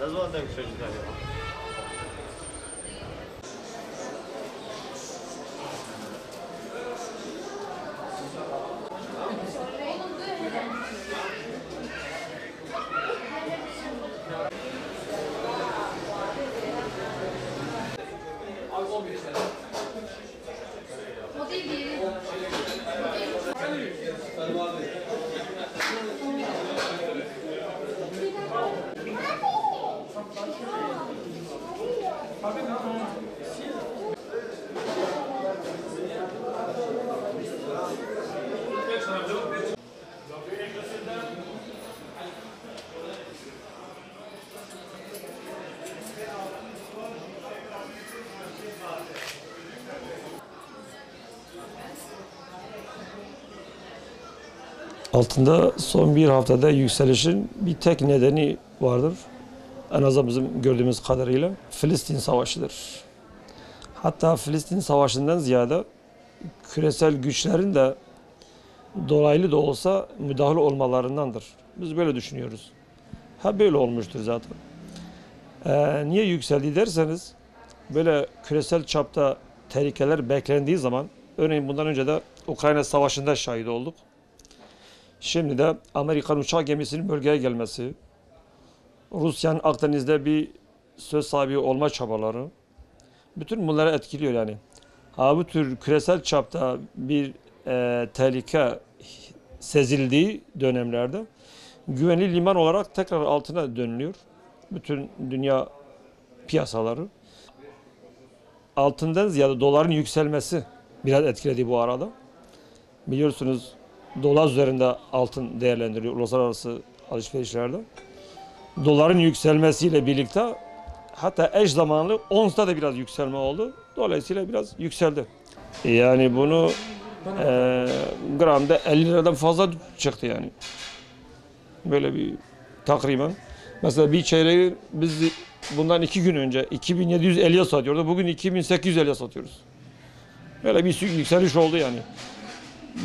Ne zaman da yükselecekler ya? Altında son bir haftada yükselişin bir tek nedeni vardır. En azından bizim gördüğümüz kadarıyla Filistin Savaşı'dır. Hatta Filistin Savaşı'ndan ziyade küresel güçlerin de dolaylı da olsa müdahale olmalarındandır. Biz böyle düşünüyoruz. Ha böyle olmuştur zaten. Niye yükseldi derseniz böyle küresel çapta tehlikeler beklendiği zaman örneğin bundan önce de Ukrayna Savaşı'nda şahit olduk. Şimdi de Amerikan uçak gemisinin bölgeye gelmesi, Rusya'nın Akdeniz'de bir söz sahibi olma çabaları, bütün bunları etkiliyor yani. Bu tür küresel çapta bir tehlike sezildiği dönemlerde güvenli liman olarak tekrar altına dönülüyor. Bütün dünya piyasaları. Altından ziyade doların yükselmesi biraz etkiledi bu arada. Biliyorsunuz dolar üzerinde altın değerlendiriyor uluslararası alışverişlerde. Doların yükselmesiyle birlikte hatta eş zamanlı onsta da biraz yükselme oldu. Dolayısıyla biraz yükseldi. Yani bunu gramda 50 liradan fazla çıktı yani. Böyle bir takriben. Mesela bir çeyreği biz bundan 2 gün önce 2750'ye satıyorduk. Bugün 2850'ye satıyoruz. Böyle bir yükseliş oldu yani.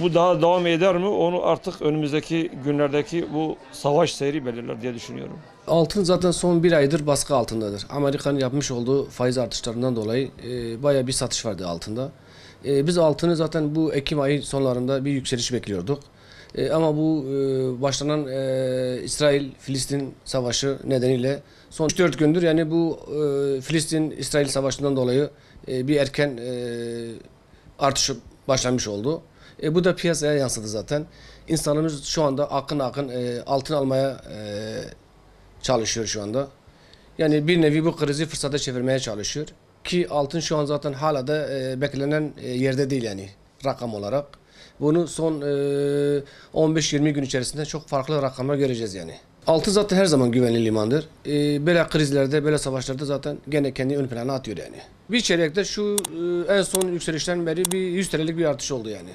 Bu daha devam eder mi? Onu artık önümüzdeki günlerdeki bu savaş seyri belirler diye düşünüyorum. Altın zaten son bir aydır baskı altındadır. Amerika'nın yapmış olduğu faiz artışlarından dolayı bayağı bir satış vardı altında. Biz altını zaten bu Ekim ayı sonlarında bir yükseliş bekliyorduk. Ama bu başlanan İsrail-Filistin savaşı nedeniyle son 3-4 gündür yani bu Filistin-İsrail savaşından dolayı bir erken artış başlamış oldu. Bu da piyasaya yansıdı zaten. İnsanımız şu anda akın akın altın almaya çalışıyor şu anda. Yani bir nevi bu krizi fırsata çevirmeye çalışıyor. Ki altın şu an zaten hala da beklenen yerde değil yani rakam olarak. Bunu son 15-20 gün içerisinde çok farklı rakamlar göreceğiz yani. Altın zaten her zaman güvenli limandır. Böyle krizlerde, böyle savaşlarda zaten gene kendi ön plana atıyor yani. Bir çeyrekte şu en son yükselişten beri bir 100 TL'lik bir artış oldu yani.